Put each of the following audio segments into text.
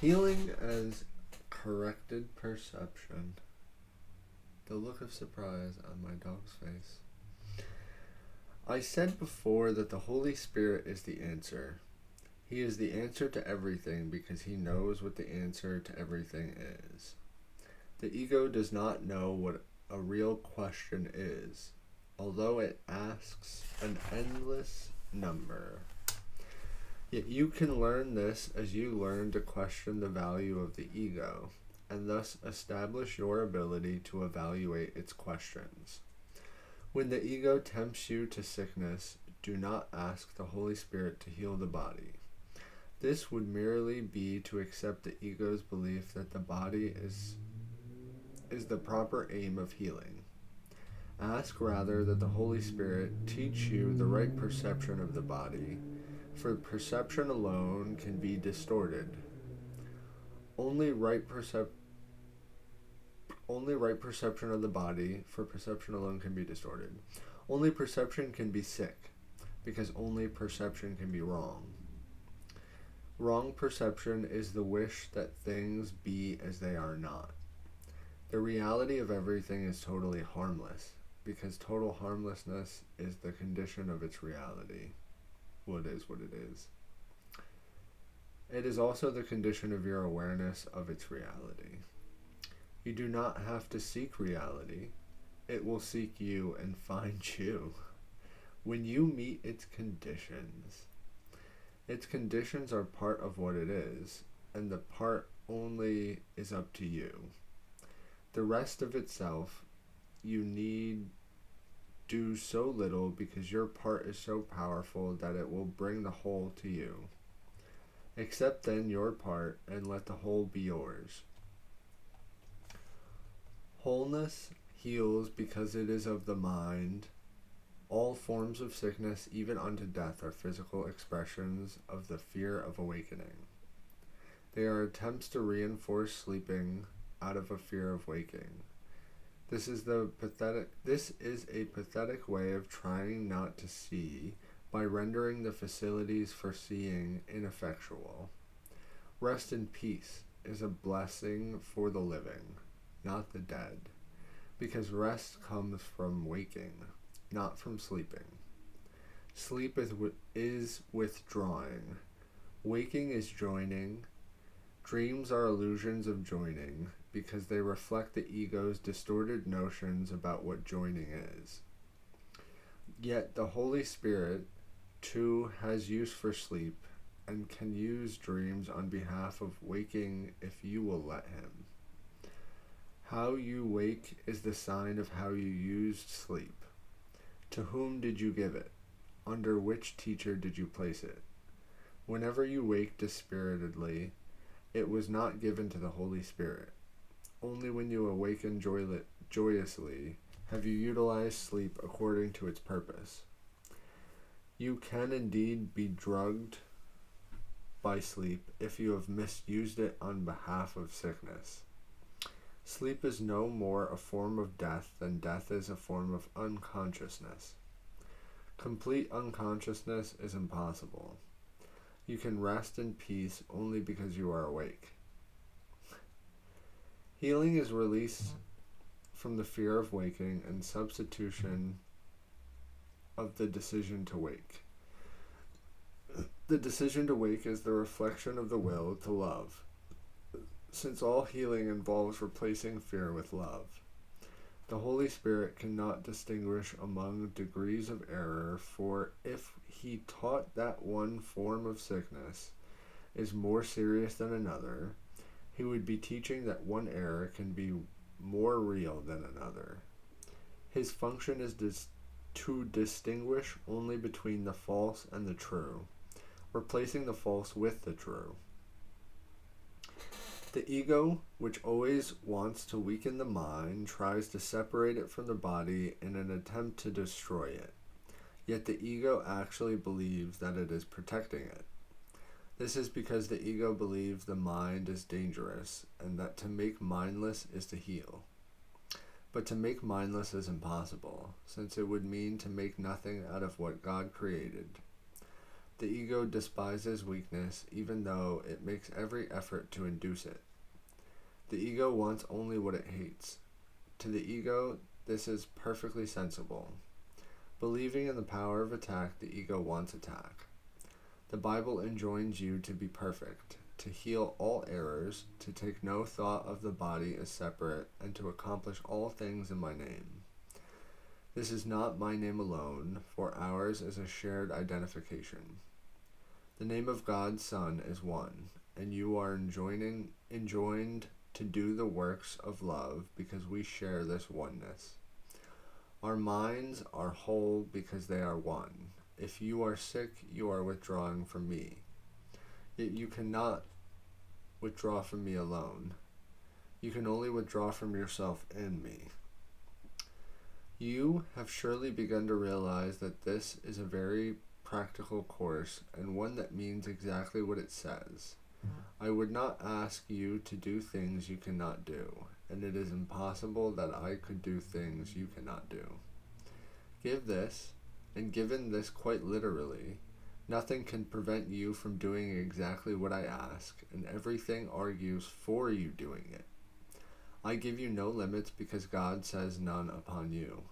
Healing as corrected perception. The look of surprise on my dog's face. I said before that the Holy Spirit is the answer. He is the answer to everything because he knows what the answer to everything is. The ego does not know what a real question is, although it asks an endless number. Yet you can learn this as you learn to question the value of the ego, and thus establish your ability to evaluate its questions. When the ego tempts you to sickness, do not ask the Holy Spirit to heal the body. This would merely be to accept the ego's belief that the body is the proper aim of healing. Ask rather that the Holy Spirit teach you the right perception of the body, for perception alone can be distorted. Only right perception of the body, for perception alone can be distorted. Only perception can be sick, because only perception can be wrong. Wrong perception is the wish that things be as they are not. The reality of everything is totally harmless, because total harmlessness is the condition of its reality. What is what it is. It is also the condition of your awareness of its reality. You do not have to seek reality. It will seek you and find you. When you meet its conditions are part of what it is, and the part only is up to you. The rest of itself, you need do so little because your part is so powerful that it will bring the whole to you. Accept then your part and let the whole be yours. Wholeness heals because it is of the mind. All forms of sickness, even unto death, are physical expressions of the fear of awakening. They are attempts to reinforce sleeping out of a fear of waking. This is a pathetic way of trying not to see by rendering the facilities for seeing ineffectual. Rest in peace is a blessing for the living, not the dead, because rest comes from waking, not from sleeping. Sleep is withdrawing. Waking is joining. Dreams are illusions of joining, because they reflect the ego's distorted notions about what joining is. Yet the Holy Spirit, too, has use for sleep, and can use dreams on behalf of waking if you will let him. How you wake is the sign of how you used sleep. To whom did you give it? Under which teacher did you place it? Whenever you wake dispiritedly, it was not given to the Holy Spirit. Only when you awaken joyously have you utilized sleep according to its purpose. You can indeed be drugged by sleep if you have misused it on behalf of sickness. Sleep is no more a form of death than death is a form of unconsciousness. Complete unconsciousness is impossible. You can rest in peace only because you are awake. Healing is release from the fear of waking and substitution of the decision to wake. The decision to wake is the reflection of the will to love, since all healing involves replacing fear with love. The Holy Spirit cannot distinguish among degrees of error, for if he taught that one form of sickness is more serious than another, he would be teaching that one error can be more real than another. His function is to distinguish only between the false and the true, replacing the false with the true. The ego, which always wants to weaken the mind, tries to separate it from the body in an attempt to destroy it. Yet the ego actually believes that it is protecting it. This is because the ego believes the mind is dangerous, and that to make mindless is to heal. But to make mindless is impossible, since it would mean to make nothing out of what God created. The ego despises weakness even though it makes every effort to induce it. The ego wants only what it hates. To the ego, this is perfectly sensible. Believing in the power of attack, the ego wants attack. The Bible enjoins you to be perfect, to heal all errors, to take no thought of the body as separate, and to accomplish all things in my name. This is not my name alone, for ours is a shared identification. The name of God's Son is one, and you are enjoined to do the works of love because we share this oneness. Our minds are whole because they are one. If you are sick, you are withdrawing from me. Yet you cannot withdraw from me alone. You can only withdraw from yourself in me. You have surely begun to realize that this is a very practical course and one that means exactly what it says. I would not ask you to do things you cannot do, and it is impossible that I could do things you cannot do. Give this, and given this quite literally, nothing can prevent you from doing exactly what I ask, and everything argues for you doing it. I give you no limits because God says none upon you.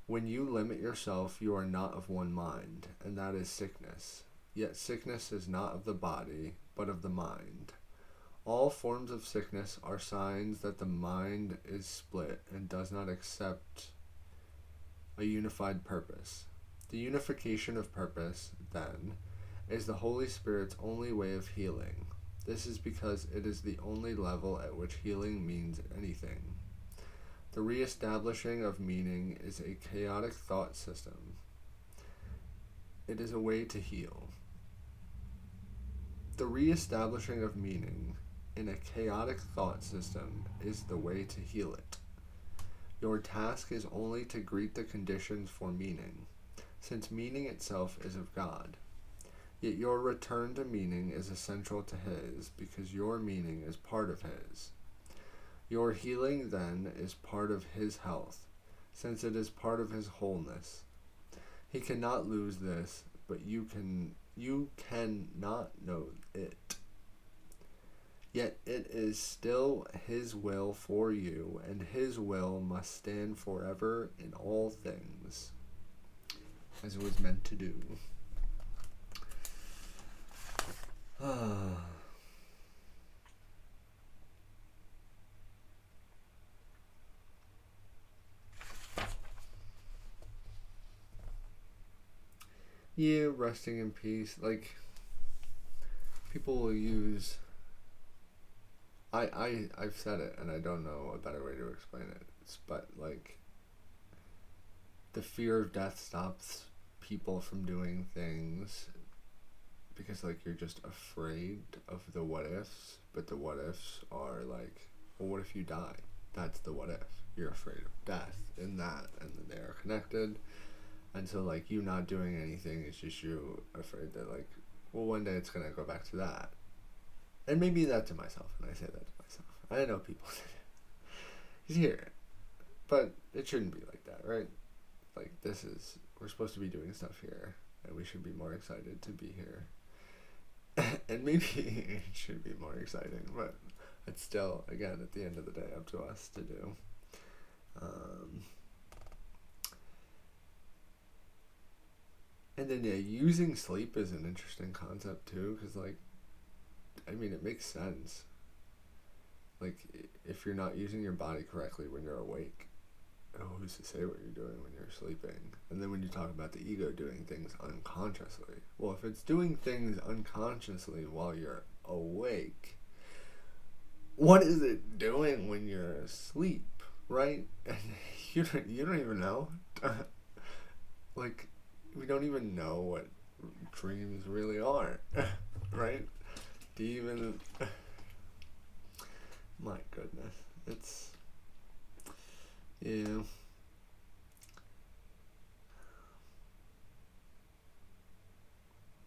When you limit yourself, you are not of one mind, and that is sickness. Yet sickness is not of the body, but of the mind. All forms of sickness are signs that the mind is split and does not accept a unified purpose. The unification of purpose, then, is the Holy Spirit's only way of healing. This is because it is the only level at which healing means anything. The reestablishing of meaning is a chaotic thought system. It is a way to heal. The reestablishing of meaning in a chaotic thought system is the way to heal it. Your task is only to greet the conditions for meaning, since meaning itself is of God. Yet your return to meaning is essential to His, because your meaning is part of His. Your healing, then, is part of His health, since it is part of His wholeness. He cannot lose this, but you cannot know it. Yet it is still His will for you, and His will must stand forever in all things, as it was meant to do. Yeah, resting in peace. Like, people will use... I've said it, and I don't know a better way to explain it. But, like, the fear of death stops people from doing things because, like, you're just afraid of the what-ifs. But the what-ifs are, like, well, what if you die? That's the what-if. You're afraid of death in that, and then they are connected. And so, like, you not doing anything is just you afraid that, like, well, one day it's going to go back to that. And maybe that to myself, and I say that to myself. I know people say it. He's here. But it shouldn't be like that, right? Like, we're supposed to be doing stuff here, and we should be more excited to be here. And maybe it should be more exciting, but it's still, again, at the end of the day, up to us to do. And then, yeah, using sleep is an interesting concept, too, because, like, I mean, it makes sense. Like, if you're not using your body correctly when you're awake, who's to say what you're doing when you're sleeping? And then when you talk about the ego doing things unconsciously, well, if it's doing things unconsciously while you're awake, what is it doing when you're asleep, right? And you don't even know. Like, we don't even know what dreams really are, right? Do you even... My goodness. It's... Yeah.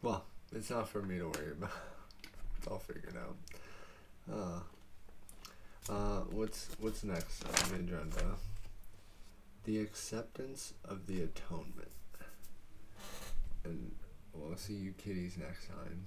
Well, it's not for me to worry about. It's all figured out. What's next on the agenda? The acceptance of the atonement. And, well, I'll see you kitties next time.